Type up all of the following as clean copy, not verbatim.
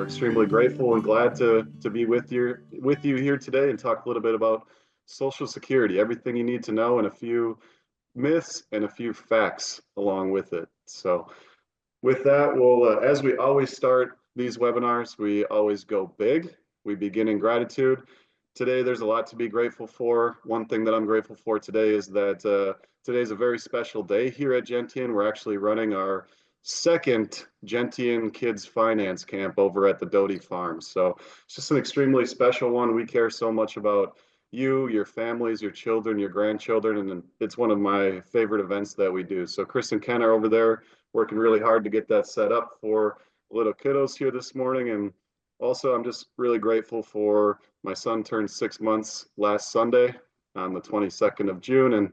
We're extremely grateful and glad to be with you here today and talk a little bit about Social Security, everything you need to know, and a few myths and a few facts along with it. So, with that, as we always start these webinars, we always go big. We begin in gratitude. Today, there's a lot to be grateful for. One thing that I'm grateful for today is that today is a very special day here at Gentian. We're actually running our second Gentian Kids Finance Camp over at the Doty Farm. So it's just an extremely special one. We care so much about you, your families, your children, your grandchildren, and it's one of my favorite events that we do. So Chris and Ken are over there working really hard to get that set up for little kiddos here this morning. And also, I'm just really grateful for my son turned 6 months last Sunday on the 22nd of June. And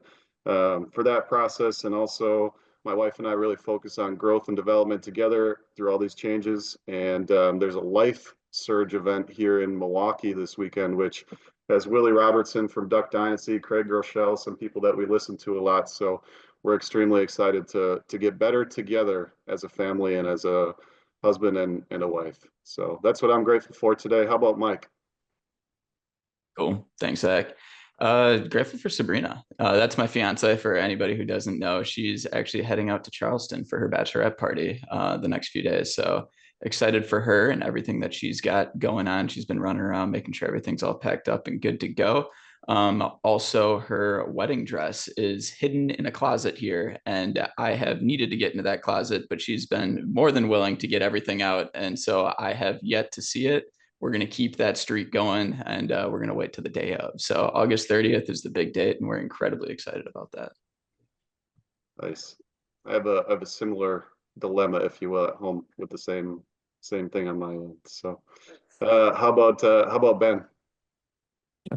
for that process, and also my wife and I really focus on growth and development together through all these changes. And there's a Life Surge event here in Milwaukee this weekend, which has Willie Robertson from Duck Dynasty, Craig Groeschel, some people that we listen to a lot. So we're extremely excited to get better together as a family and as a husband and a wife. So that's what I'm grateful for today. How about Mike? Cool. Thanks, Zach. Grateful for Sabrina. That's my fiance. For anybody who doesn't know, she's actually heading out to Charleston for her bachelorette party the next few days. So excited for her and everything that she's got going on. She's been running around making sure everything's all packed up and good to go. Also, her wedding dress is hidden in a closet here, and I have needed to get into that closet, but she's been more than willing to get everything out. And so I have yet to see it. We're going to keep that streak going, and we're going to wait till the day of. So August 30th is the big date, and we're incredibly excited about that. Nice. I have a similar dilemma, if you will, at home with the same thing on my end. So, how about Ben?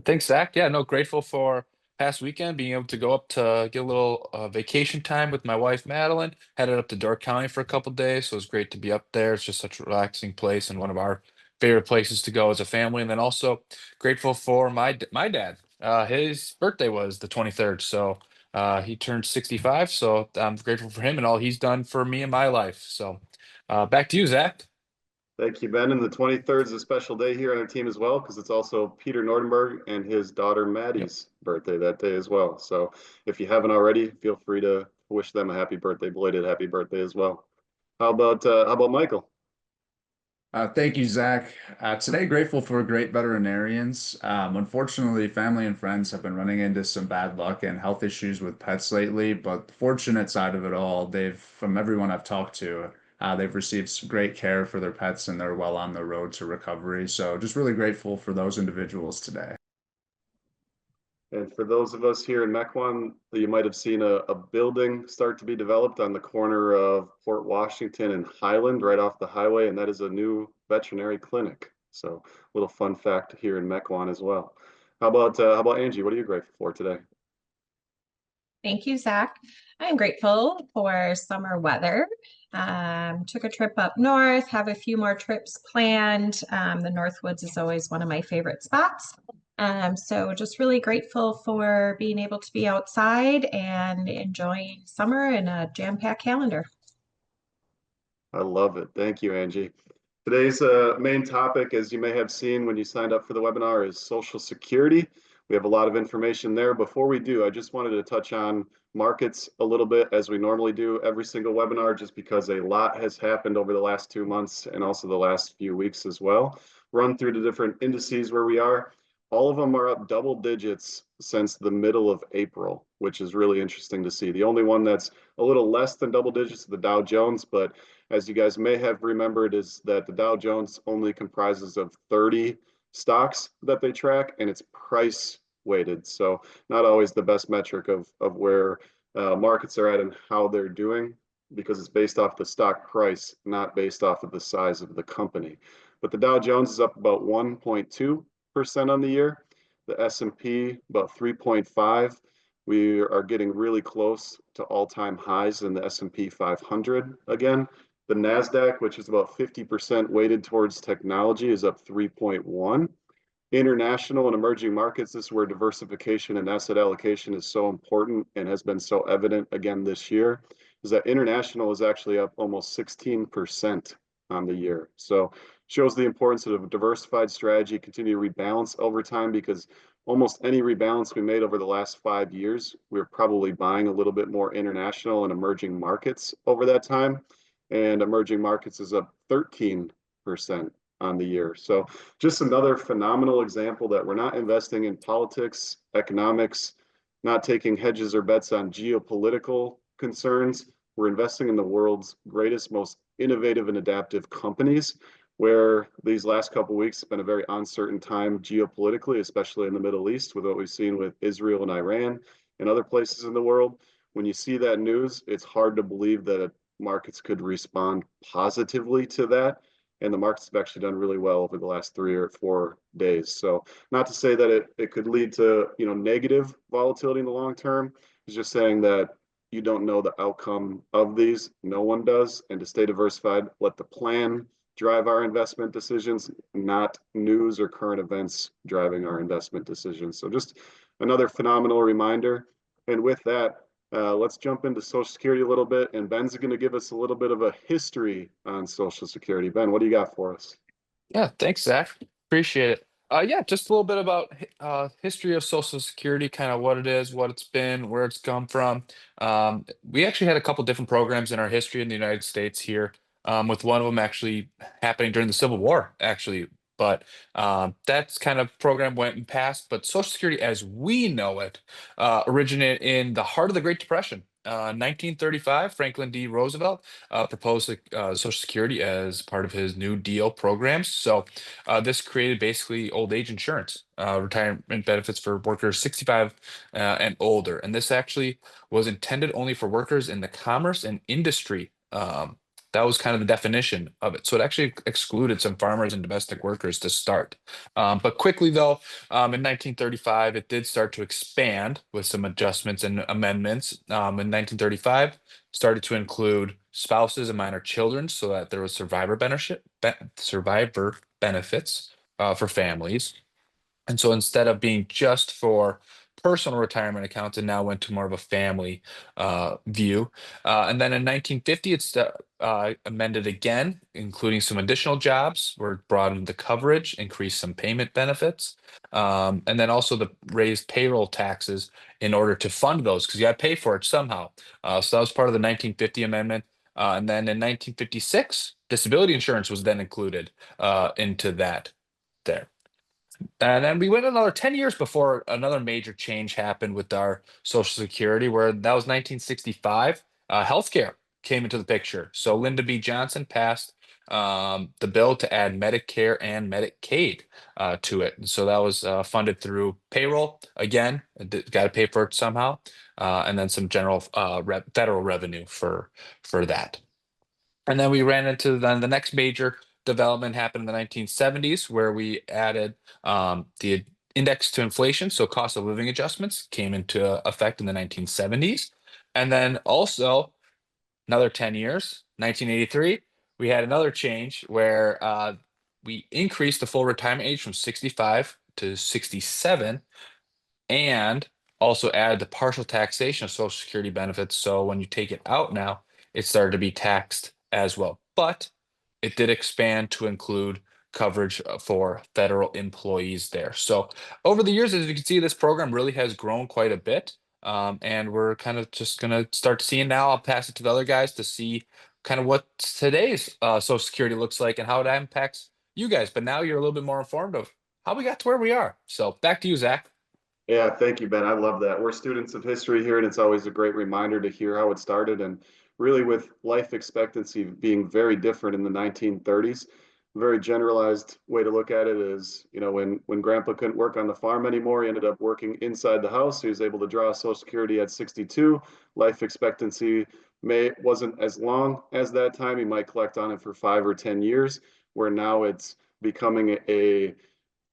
Thanks, Zach. Yeah, no, grateful for past weekend, being able to go up to get a little vacation time with my wife, Madeline. Headed up to Door County for a couple days, so it was great to be up there. It's just such a relaxing place and one of our favorite places to go as a family. And then also grateful for my dad. His birthday was the 23rd, so he turned 65. So I'm grateful for him and all he's done for me in my life. So back to you, Zach. Thank you, Ben. And the 23rd is a special day here on our team as well, because it's also Peter Nordenberg and his daughter Maddie's birthday that day as well. So if you haven't already, feel free to wish them a happy birthday, belated happy birthday as well. How about Michael? Thank you, Zach. Today, grateful for great veterinarians. Unfortunately, family and friends have been running into some bad luck and health issues with pets lately, but the fortunate side of it all, from everyone I've talked to, they've received some great care for their pets and they're well on the road to recovery. So just really grateful for those individuals today. And for those of us here in Mequon, you might have seen a building start to be developed on the corner of Port Washington and Highland, right off the highway, and that is a new veterinary clinic. So, a little fun fact here in Mequon as well. How about Angie? What are you grateful for today? Thank you, Zach. I'm grateful for summer weather. Took a trip up north, have a few more trips planned. The Northwoods is always one of my favorite spots. So just really grateful for being able to be outside and enjoying summer in a jam-packed calendar. I love it. Thank you, Angie. Today's main topic, as you may have seen when you signed up for the webinar, is Social Security. We have a lot of information there. Before we do, I just wanted to touch on markets a little bit, as we normally do every single webinar, just because a lot has happened over the last 2 months and also the last few weeks as well. Run through the different indices where we are. All of them are up double digits since the middle of April, which is really interesting to see. The only one that's a little less than double digits is the Dow Jones, but as you guys may have remembered, is that the Dow Jones only comprises of 30 stocks that they track, and it's price weighted. So not always the best metric of where markets are at and how they're doing, because it's based off the stock price, not based off of the size of the company. But the Dow Jones is up about 1.2% on the year. The S&P about 3.5. We are getting really close to all-time highs in the S&P 500 again. The NASDAQ, which is about 50% weighted towards technology, is up 3.1. International and emerging markets, this is where diversification and asset allocation is so important and has been so evident again this year, is that international is actually up almost 16% on the year. So shows the importance of a diversified strategy, continue to rebalance over time, because almost any rebalance we made over the last 5 years, we're probably buying a little bit more international and emerging markets over that time. And emerging markets is up 13% on the year. So just another phenomenal example that we're not investing in politics, economics, not taking hedges or bets on geopolitical concerns. We're investing in the world's greatest, most innovative and adaptive companies, where these last couple of weeks have been a very uncertain time geopolitically, especially in the Middle East, with what we've seen with Israel and Iran and other places in the world. When you see that news, it's hard to believe that markets could respond positively to that. And the markets have actually done really well over the last 3 or 4 days. So not to say that it could lead to, negative volatility in the long term. It's just saying that you don't know the outcome of these. No one does. And to stay diversified, let the plan drive our investment decisions, not news or current events driving our investment decisions. So just another phenomenal reminder. And with that, let's jump into Social Security a little bit, and Ben's going to give us a little bit of a history on Social Security. Ben, what do you got for us? Yeah, thanks, Zach. Appreciate it. Yeah, just a little bit about history of Social Security, kind of what it is, what it's been, where it's come from. We actually had a couple different programs in our history in the United States here, with one of them actually happening during the Civil War, actually. But that's kind of program went and passed. But Social Security, as we know it, originated in the heart of the Great Depression. 1935, Franklin D. Roosevelt proposed Social Security as part of his New Deal programs. So this created basically old age insurance, retirement benefits for workers 65 and older. And this actually was intended only for workers in the commerce and industry. That was kind of the definition of it. So it actually excluded some farmers and domestic workers to start. But quickly, though, in 1935, it did start to expand with some adjustments and amendments. In 1935, started to include spouses and minor children so that there was survivor benefits for families. And so instead of being just for personal retirement accounts, it now went to more of a family view. And then in 1950, it's amended again, including some additional jobs, were broadened the coverage, increased some payment benefits, and then also the raised payroll taxes in order to fund those, because you got to pay for it somehow. So that was part of the 1950 amendment. And then in 1956, disability insurance was then included into that there. And then we went another 10 years before another major change happened with our Social Security, where that was 1965. Healthcare came into the picture. So Lyndon B. Johnson passed the bill to add Medicare and Medicaid to it. And so that was funded through payroll. Again, got to pay for it somehow. And then some general federal revenue for that. And then we ran into the next major development happened in the 1970s, where we added the index to inflation. So cost of living adjustments came into effect in the 1970s. And then also another 10 years, 1983, we had another change where we increased the full retirement age from 65 to 67 and also added the partial taxation of Social Security benefits. So when you take it out now, it started to be taxed as well. But it did expand to include coverage for federal employees there. So over the years, as you can see, this program really has grown quite a bit. And we're kind of just going to start seeing now. I'll pass it to the other guys to see kind of what today's Social Security looks like and how it impacts you guys. But now you're a little bit more informed of how we got to where we are. So back to you, Zach. Yeah, thank you, Ben. I love that. We're students of history here, and it's always a great reminder to hear how it started. And really, with life expectancy being very different in the 1930s, a very generalized way to look at it is, when Grandpa couldn't work on the farm anymore, he ended up working inside the house. He was able to draw Social Security at 62. Life expectancy wasn't as long as that time. He might collect on it for 5 or 10 years, where now it's becoming a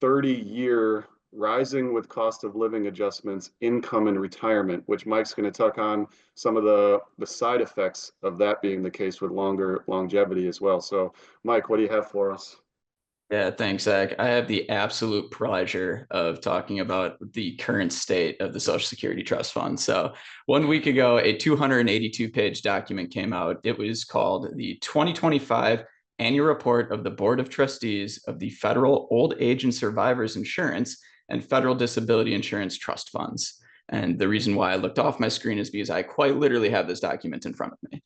30-year rising with cost of living adjustments, income and retirement, which Mike's going to touch on some of the side effects of that being the case with longer longevity as well. So Mike, what do you have for us? Yeah, thanks, Zach. I have the absolute pleasure of talking about the current state of the Social Security Trust Fund. So 1 week ago, a 282-page document came out. It was called the 2025 annual report of the Board of Trustees of the Federal Old Age and Survivors Insurance and Federal Disability Insurance Trust Funds. And the reason why I looked off my screen is because I quite literally have this document in front of me.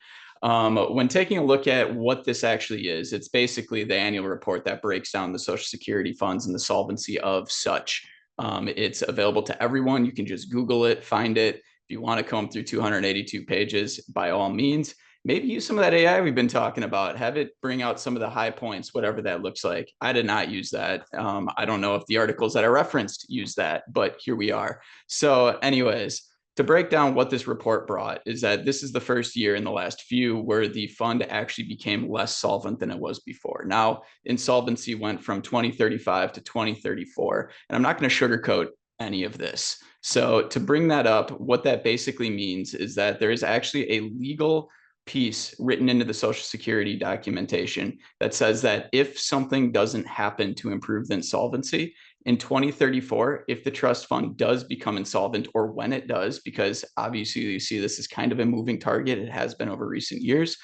When taking a look at what this actually is, it's basically the annual report that breaks down the Social Security funds and the solvency of such. It's available to everyone. You can just Google it, find it. If you want to comb through 282 pages, by all means. Maybe use some of that AI we've been talking about. Have it bring out some of the high points, whatever that looks like. I did not use that. I don't know if the articles that I referenced use that, but here we are. So anyways, to break down what this report brought is that this is the first year in the last few where the fund actually became less solvent than it was before. Now, insolvency went from 2035 to 2034, and I'm not going to sugarcoat any of this. So to bring that up, what that basically means is that there is actually a legal piece written into the Social Security documentation that says that if something doesn't happen to improve the insolvency in 2034, if the trust fund does become insolvent, or when it does, because obviously you see this is kind of a moving target, it has been over recent years,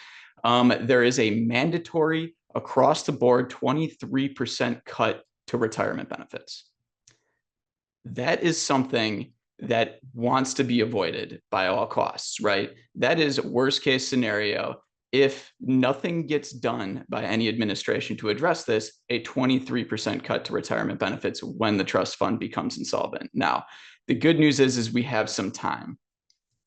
there is a mandatory across the board 23% cut to retirement benefits. That is something that wants to be avoided by all costs, right? That is worst case scenario. If nothing gets done by any administration to address this, a 23% cut to retirement benefits when the trust fund becomes insolvent. Now, the good news is we have some time.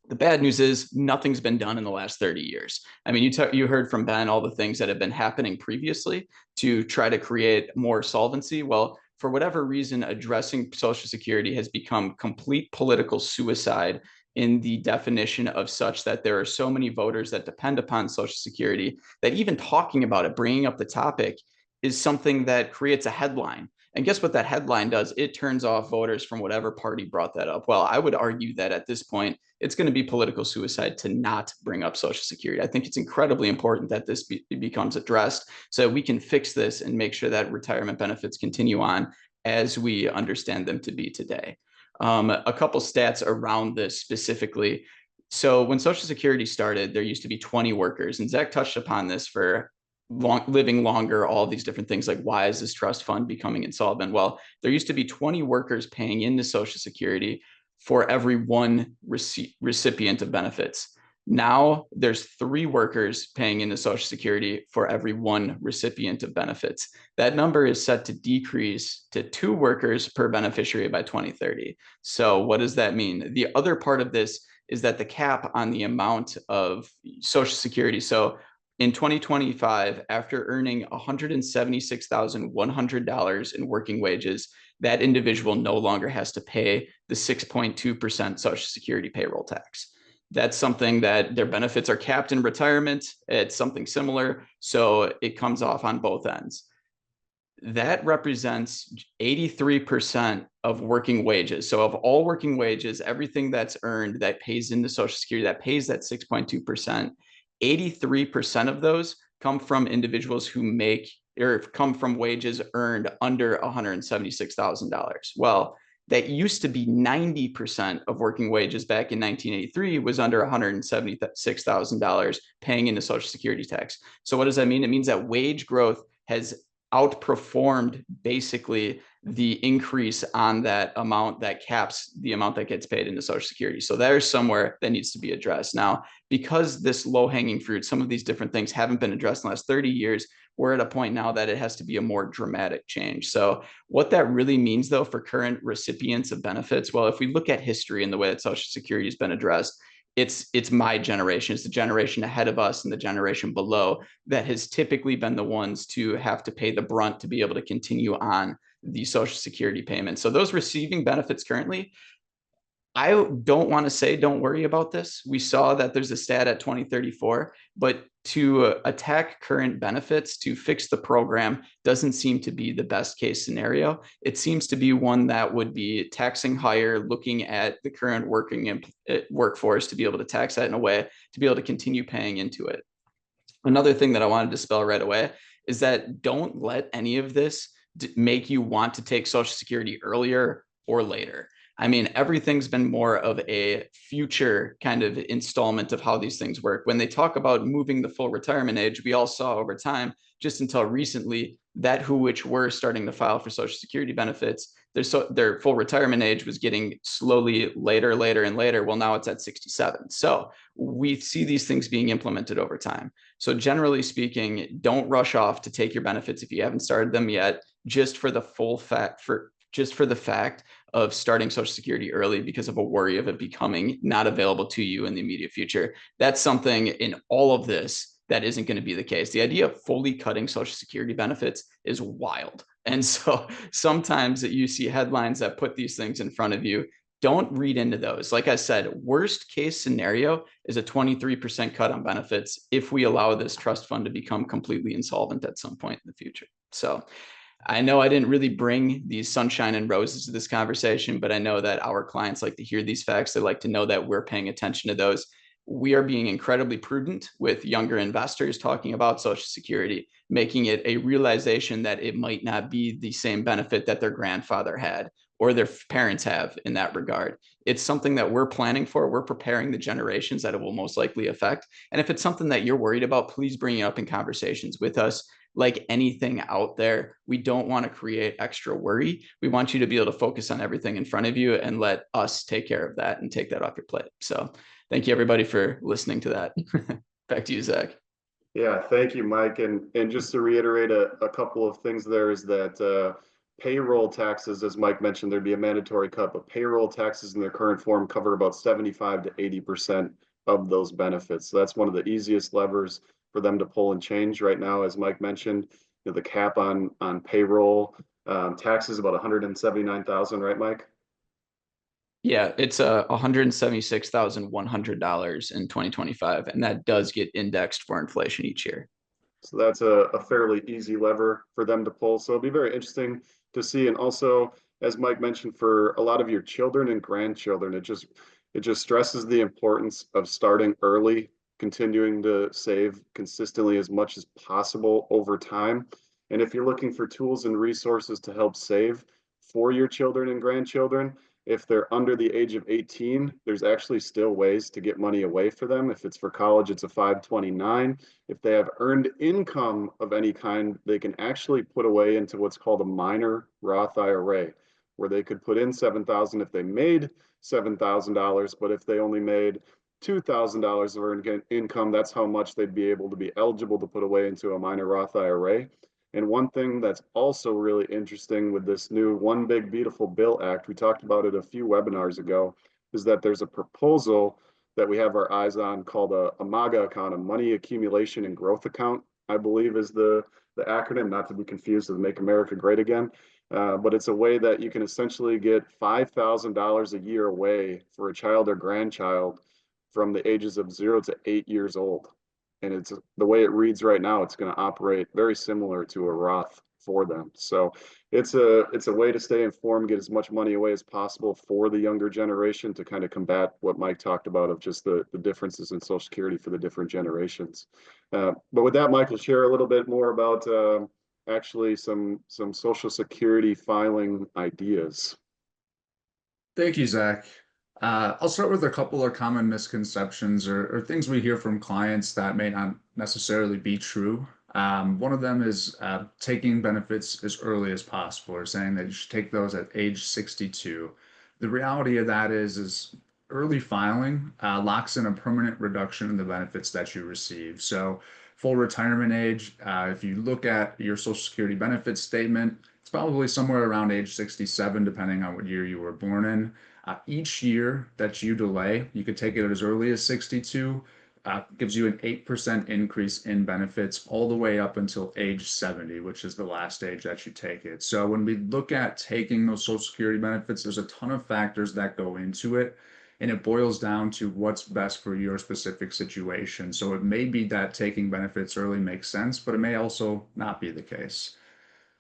The bad news is nothing's been done in the last 30 years. I mean, you heard from Ben all the things that have been happening previously to try to create more solvency. Well, for whatever reason, addressing Social Security has become complete political suicide in the definition of such that there are so many voters that depend upon Social Security that even talking about it, bringing up the topic, is something that creates a headline. And guess what that headline does? It turns off voters from whatever party brought that up. Well, I would argue that at this point, it's going to be political suicide to not bring up Social Security. I think it's incredibly important that this becomes addressed so that we can fix this and make sure that retirement benefits continue on as we understand them to be today. A couple stats around this specifically. So when Social Security started, there used to be 20 workers, and Zach touched upon this for living longer, all these different things like why is this trust fund becoming insolvent? Well, there used to be 20 workers paying into Social Security for every one recipient of benefits. Now there's 3 workers paying into Social Security for every one recipient of benefits. That number is set to decrease to 2 workers per beneficiary by 2030. So what does that mean? The other part of this is that the cap on the amount of Social Security. So in 2025, after earning $176,100 in working wages, that individual no longer has to pay the 6.2% Social Security payroll tax. That's something that their benefits are capped in retirement. It's something similar, so it comes off on both ends. That represents 83% of working wages. So of all working wages, everything that's earned that pays into Social Security, that pays that 6.2%, 83% of those come from individuals who make or come from wages earned under $176,000. Well, that used to be 90% of working wages back in 1983 was under $176,000 paying into Social Security tax. So what does that mean? It means that wage growth has outperformed basically the increase on that amount that caps the amount that gets paid into Social Security. So there's somewhere that needs to be addressed. Now, because this low-hanging fruit, some of these different things haven't been addressed in the last 30 years, we're at a point now that it has to be a more dramatic change. So what that really means, though, for current recipients of benefits, well, if we look at history and the way that Social Security has been addressed, it's my generation, it's the generation ahead of us and the generation below that has typically been the ones to have to pay the brunt to be able to continue on the Social Security payments. So those receiving benefits currently, I don't want to say don't worry about this. We saw that there's a stat at 2034, but to attack current benefits to fix the program doesn't seem to be the best case scenario. It seems to be one that would be taxing higher, looking at the current working workforce to be able to tax that in a way to be able to continue paying into it. Another thing that I wanted to spell right away is that don't let any of this make you want to take Social Security earlier or later. I mean, everything's been more of a future kind of installment of how these things work. When they talk about moving the full retirement age, we all saw over time, just until recently, that which were starting to file for Social Security benefits, their full retirement age was getting slowly later, and later. Well, now it's at 67. So we see these things being implemented over time. So generally speaking, don't rush off to take your benefits if you haven't started them yet, just for the fact of starting Social Security early because of a worry of it becoming not available to you in the immediate future. That's something in all of this that isn't going to be the case. The idea of fully cutting Social Security benefits is wild. And so sometimes you see headlines that put these things in front of you. Don't read into those. Like I said, worst case scenario is a 23% cut on benefits if we allow this trust fund to become completely insolvent at some point in the future. So I know I didn't really bring these sunshine and roses to this conversation, but I know that our clients like to hear these facts. They like to know that we're paying attention to those. We are being incredibly prudent with younger investors talking about Social Security, making it a realization that it might not be the same benefit that their grandfather had or their parents have in that regard. It's something that we're planning for. We're preparing the generations that it will most likely affect. And if it's something that you're worried about, please bring it up in conversations with us. Like anything out there, we don't want to create extra worry. We want you to be able to focus on everything in front of you and let us take care of that and take that off your plate. So thank you everybody for listening to that. Back to you, Zach. Yeah, thank you, Mike. And just to reiterate a couple of things there is that payroll taxes, as Mike mentioned, there'd be a mandatory cut, but payroll taxes in their current form cover about 75 to 80% of those benefits. So that's one of the easiest levers for them to pull and change right now. As Mike mentioned, the cap on payroll taxes about 179,000, right, Mike? Yeah, it's $176,100 in 2025, and that does get indexed for inflation each year. So that's a fairly easy lever for them to pull. So it'll be very interesting to see. And also, as Mike mentioned, for a lot of your children and grandchildren, it just stresses the importance of starting early, continuing to save consistently as much as possible over time. And if you're looking for tools and resources to help save for your children and grandchildren, if they're under the age of 18, there's actually still ways to get money away for them. If it's for college, it's a 529. If they have earned income of any kind, they can actually put away into what's called a minor Roth IRA, where they could put in $7,000 if they made $7,000, but if they only made $2,000 of earned income, that's how much they'd be able to be eligible to put away into a minor Roth IRA. And one thing that's also really interesting with this new One Big Beautiful Bill Act, we talked about it a few webinars ago, is that there's a proposal that we have our eyes on called a MAGA account, a Money Accumulation and Growth Account, I believe is the acronym, not to be confused with Make America Great Again. But it's a way that you can essentially get $5,000 a year away for a child or grandchild from the ages of 0 to 8 years old. And it's the way it reads right now, it's going to operate very similar to a Roth for them. So it's a way to stay informed, get as much money away as possible for the younger generation to kind of combat what Mike talked about of just the differences in Social Security for the different generations. But with that, Mike will share a little bit more about actually some Social Security filing ideas. Thank you, Zach. I'll start with a couple of common misconceptions or things we hear from clients that may not necessarily be true. One of them is taking benefits as early as possible, or saying that you should take those at age 62. The reality of that is early filing locks in a permanent reduction in the benefits that you receive. So full retirement age, if you look at your Social Security benefit statement, it's probably somewhere around age 67, depending on what year you were born in. Each year that you delay, you could take it as early as 62, gives you an 8% increase in benefits all the way up until age 70, which is the last age that you take it. So when we look at taking those Social Security benefits, there's a ton of factors that go into it, and it boils down to what's best for your specific situation. So it may be that taking benefits early makes sense, but it may also not be the case.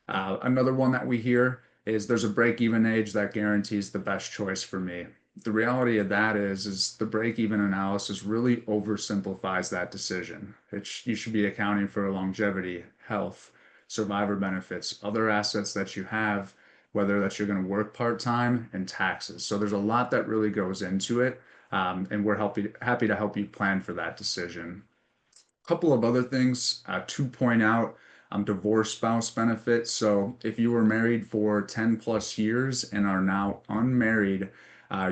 Another one that we hear is there's a break-even age that guarantees the best choice for me. The reality of that is the break-even analysis really oversimplifies that decision. You should be accounting for longevity, health, survivor benefits, other assets that you have, whether that's you're going to work part-time, and taxes. So there's a lot that really goes into it. And we're happy to help you plan for that decision. A couple of other things to point out, divorce spouse benefits. So if you were married for 10 plus years and are now unmarried,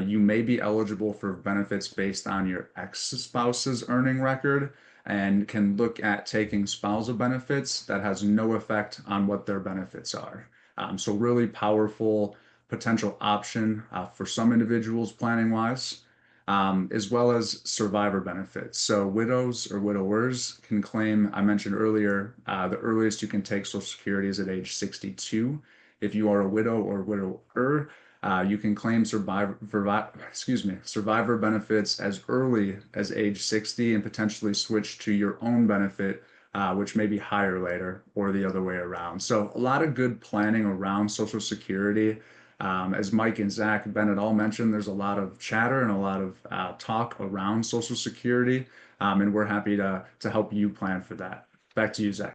you may be eligible for benefits based on your ex-spouse's earning record and can look at taking spousal benefits that has no effect on what their benefits are. So really powerful potential option for some individuals planning wise, as well as survivor benefits. So widows or widowers can claim, I mentioned earlier, the earliest you can take Social Security is at age 62. If you are a widow or widower, you can claim survivor benefits as early as age 60 and potentially switch to your own benefit, which may be higher later or the other way around. So a lot of good planning around Social Security. As Mike and Zach Bennett all mentioned, there's a lot of chatter and a lot of talk around Social Security, and we're happy to help you plan for that. Back to you, Zach.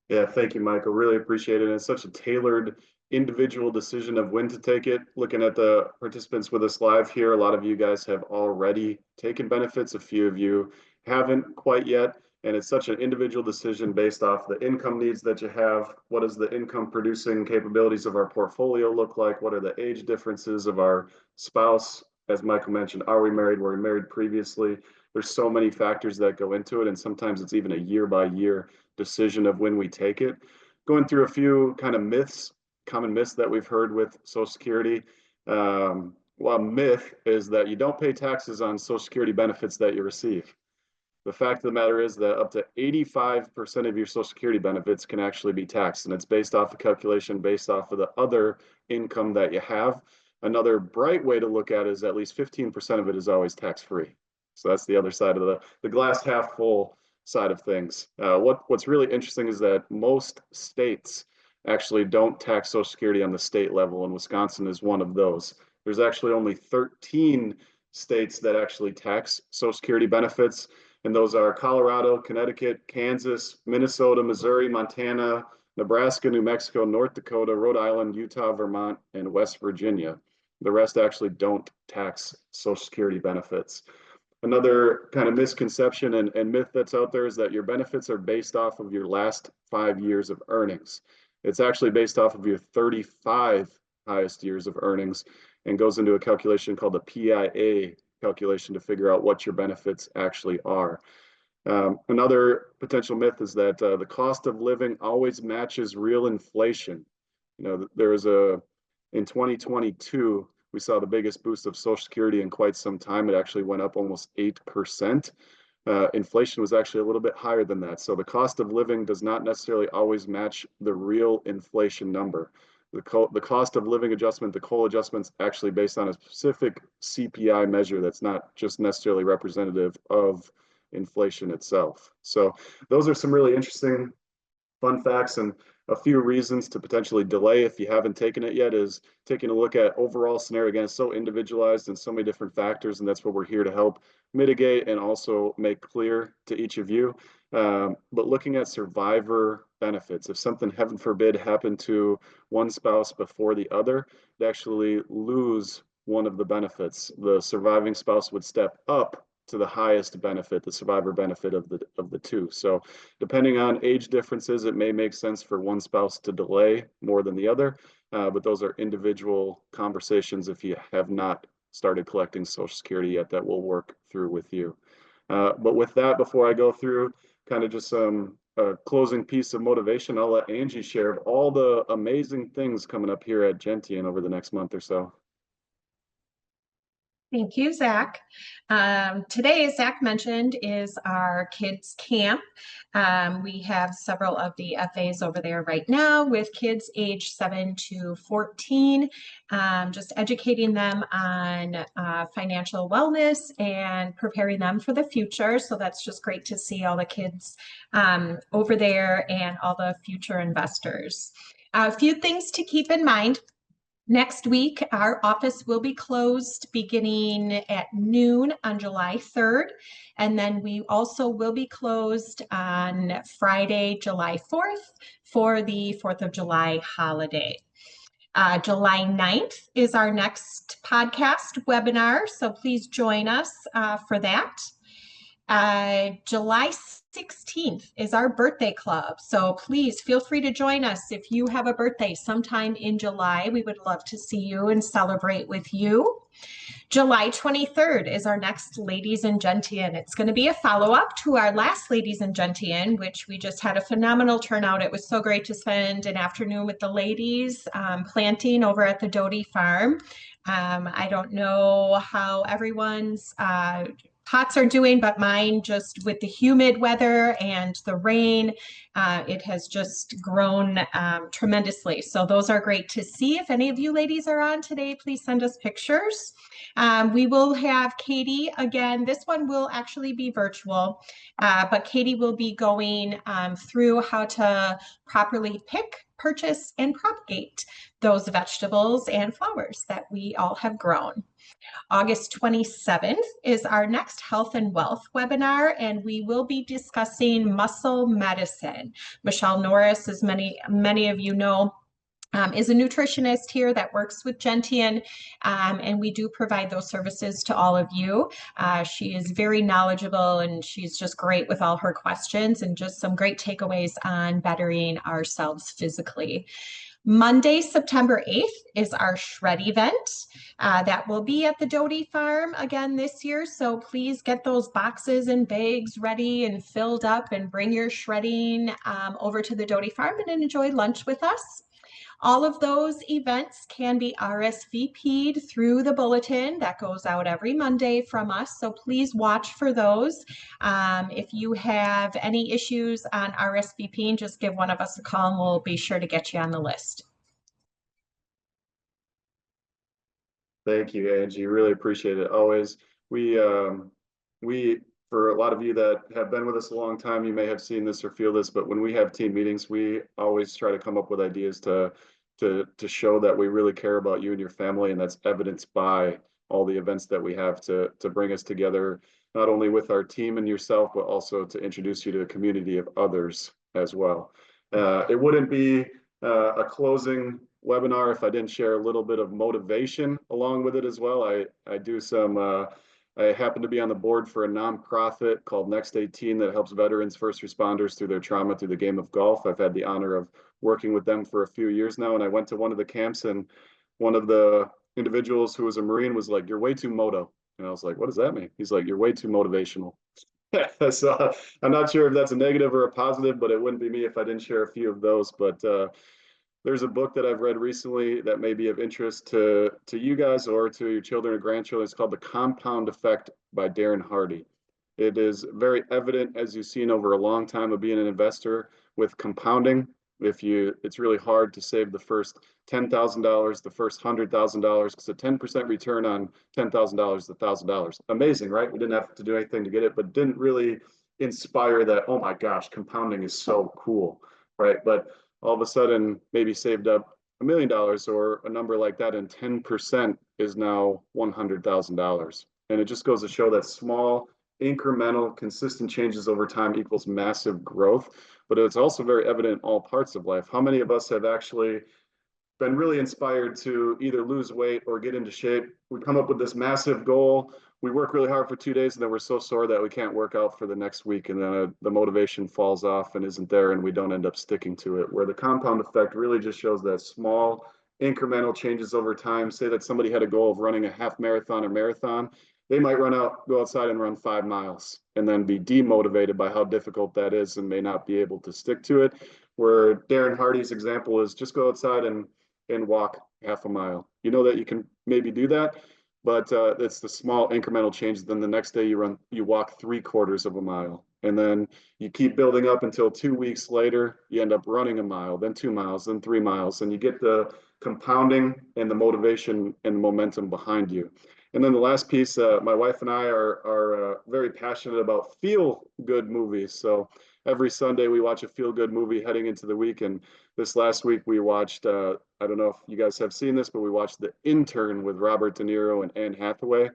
Yeah, thank you, Michael. Really appreciate it. It's such a tailored individual decision of when to take it. Looking at the participants with us live here, a lot of you guys have already taken benefits. A few of you haven't quite yet. And it's such an individual decision based off the income needs that you have. What does the income producing capabilities of our portfolio look like? What are the age differences of our spouse? As Michael mentioned, are we married? Were we married previously? There's so many factors that go into it. And sometimes it's even a year by year decision of when we take it. Going through a few kind of myths, common myths that we've heard with Social Security. Well, myth is that you don't pay taxes on Social Security benefits that you receive. The fact of the matter is that up to 85% of your Social Security benefits can actually be taxed, and it's based off a calculation based off of the other income that you have. Another bright way to look at it is at least 15% of it is always tax-free. So that's the other side of the glass half full side of things. What's really interesting is that most states actually don't tax Social Security on the state level, and Wisconsin is one of those. There's actually only 13 states that actually tax Social Security benefits, and those are Colorado, Connecticut, Kansas, Minnesota, Missouri, Montana, Nebraska, New Mexico, North Dakota, Rhode Island, Utah, Vermont, and West Virginia. The rest actually don't tax Social Security benefits. Another kind of misconception and myth that's out there is that your benefits are based off of your last 5 years of earnings. It's actually based off of your 35 highest years of earnings and goes into a calculation called the PIA calculation to figure out what your benefits actually are. Another potential myth is that the cost of living always matches real inflation. You know, in 2022, we saw the biggest boost of Social Security in quite some time. It actually went up almost 8%. Inflation was actually a little bit higher than that. So the cost of living does not necessarily always match the real inflation number. The cost of living adjustment, the COLA adjustment's actually based on a specific CPI measure that's not just necessarily representative of inflation itself. So those are some really interesting fun facts, and a few reasons to potentially delay if you haven't taken it yet is taking a look at overall scenario. Again, it's so individualized and so many different factors, and that's what we're here to help mitigate and also make clear to each of you. But looking at survivor benefits, if something, heaven forbid, happened to one spouse before the other, they actually lose one of the benefits. The surviving spouse would step up to the highest benefit, the survivor benefit of the two. So depending on age differences, it may make sense for one spouse to delay more than the other, but those are individual conversations if you have not started collecting Social Security yet that we'll work through with you. But with that, before I go through kind of just some closing piece of motivation, I'll let Angie share all the amazing things coming up here at Gentian over the next month or so. Thank you, Zach. Today, as Zach mentioned, is our kids camp. We have several of the FAs over there right now with kids age 7 to 14, just educating them on financial wellness and preparing them for the future. So that's just great to see all the kids over there and all the future investors. A few things to keep in mind. Next week, our office will be closed beginning at noon on July 3rd. And then we also will be closed on Friday, July 4th for the 4th of July holiday. July 9th is our next podcast webinar, so please join us for that. July 16th is our birthday club, so please feel free to join us if you have a birthday sometime in July. We would love to see you and celebrate with you. July 23rd is our next Ladies and Gentian. It's going to be a follow-up to our last Ladies and Gentian, which we just had a phenomenal turnout. It was so great to spend an afternoon with the ladies planting over at the Doty Farm. I don't know how everyone's pots are doing, but mine, just with the humid weather and the rain, it has just grown tremendously. So those are great to see. If any of you ladies are on today, please send us pictures. We will have Katie again. This one will actually be virtual, but Katie will be going through how to properly pick, purchase, and propagate those vegetables and flowers that we all have grown. August 27th is our next health and wealth webinar, and we will be discussing muscle medicine. Michelle Norris, as many of you know, is a nutritionist here that works with Gentian, and we do provide those services to all of you. She is very knowledgeable, and she's just great with all her questions and just some great takeaways on bettering ourselves physically. Monday, September 8th is our shred event. That will be at the Doty Farm again this year. So please get those boxes and bags ready and filled up and bring your shredding over to the Doty Farm and enjoy lunch with us. All of those events can be RSVP'd through the bulletin that goes out every Monday from us. So please watch for those. If you have any issues on RSVPing, just give one of us a call and we'll be sure to get you on the list. Thank you, Angie. Really appreciate it. Always. We, for a lot of you that have been with us a long time, you may have seen this or feel this, but when we have team meetings, we always try to come up with ideas to show that we really care about you and your family, and that's evidenced by all the events that we have to bring us together, not only with our team and yourself, but also to introduce you to a community of others as well. It wouldn't be a closing webinar if I didn't share a little bit of motivation along with it as well. I do some I happen to be on the board for a nonprofit called Next 18 that helps veterans, first responders through their trauma through the game of golf. I've had the honor of working with them for a few years now, and I went to one of the camps, and one of the individuals who was a Marine was like, "You're way too moto." And I was like, "What does that mean?" He's like, "You're way too motivational." So I'm not sure if that's a negative or a positive, but it wouldn't be me if I didn't share a few of those. But there's a book that I've read recently that may be of interest to you guys or to your children or grandchildren. It's called The Compound Effect by Darren Hardy. It is very evident, as you've seen over a long time of being an investor, with compounding. It's really hard to save the first $10,000, the first $100,000, because a 10% return on $10,000 is $1,000. Amazing, right? We didn't have to do anything to get it, but didn't really inspire that, oh my gosh, compounding is so cool, right? But all of a sudden, maybe saved up $1 million or a number like that, and 10% is now $100,000. And it just goes to show that small, incremental, consistent changes over time equals massive growth. But it's also very evident in all parts of life. How many of us have actually been really inspired to either lose weight or get into shape? We come up with this massive goal. We work really hard for 2 days, and then we're so sore that we can't work out for the next week, and then the motivation falls off and isn't there, and we don't end up sticking to it. Where the compound effect really just shows that small incremental changes over time. Say that somebody had a goal of running a half marathon or marathon. They might go outside and run 5 miles and then be demotivated by how difficult that is and may not be able to stick to it. Where Darren Hardy's example is just go outside and walk half a mile. You know that you can maybe do that, but it's the small incremental changes. Then the next day you walk 3/4 of a mile, and then you keep building up until 2 weeks later, you end up running a mile, then 2 miles, then 3 miles, and you get the compounding and the motivation and the momentum behind you. And then the last piece, my wife and I are very passionate about feel-good movies. So every Sunday we watch a feel-good movie heading into the week. And this last week we watched, I don't know if you guys have seen this, but we watched The Intern with Robert De Niro and Anne Hathaway.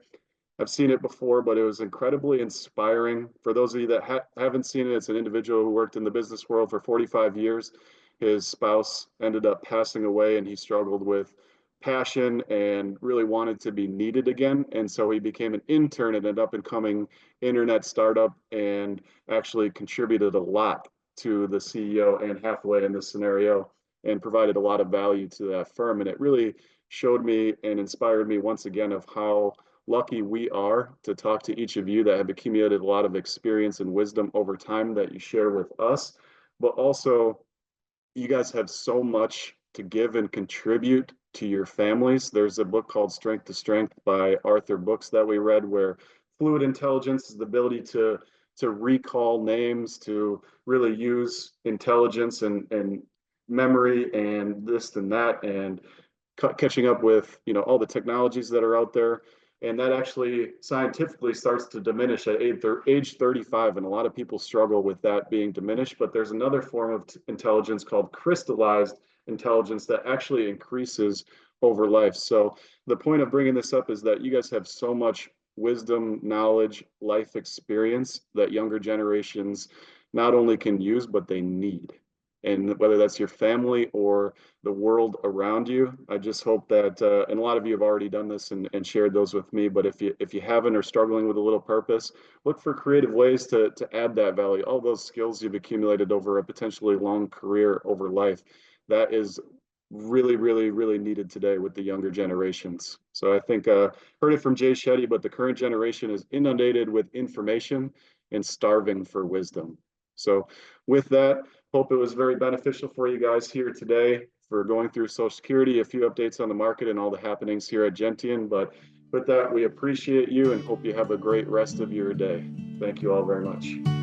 I've seen it before, but it was incredibly inspiring. For those of you that haven't seen it, it's an individual who worked in the business world for 45 years. His spouse ended up passing away, and he struggled with passion and really wanted to be needed again. And so he became an intern at an up and coming internet startup and actually contributed a lot to the CEO Anne Hathaway in this scenario and provided a lot of value to that firm. And it really showed me and inspired me once again of how lucky we are to talk to each of you that have accumulated a lot of experience and wisdom over time that you share with us. But also, you guys have so much to give and contribute to your families. There's a book called Strength to Strength by Arthur Brooks that we read, where fluid intelligence is the ability to recall names, to really use intelligence and memory and this and that, and catching up with all the technologies that are out there. And that actually scientifically starts to diminish at age 35, and a lot of people struggle with that being diminished. But there's another form of intelligence called crystallized intelligence that actually increases over life. So the point of bringing this up is that you guys have so much wisdom, knowledge, life experience that younger generations not only can use, but they need. And whether that's your family or the world around you, I just hope that, and a lot of you have already done this and shared those with me, but if you haven't or struggling with a little purpose, look for creative ways to add that value. All those skills you've accumulated over a potentially long career over life, that is really, really, really needed today with the younger generations. So I think, heard it from Jay Shetty, but the current generation is inundated with information and starving for wisdom. So with that, hope it was very beneficial for you guys here today for going through Social Security, a few updates on the market and all the happenings here at Gentian. But with that, we appreciate you and hope you have a great rest of your day. Thank you all very much.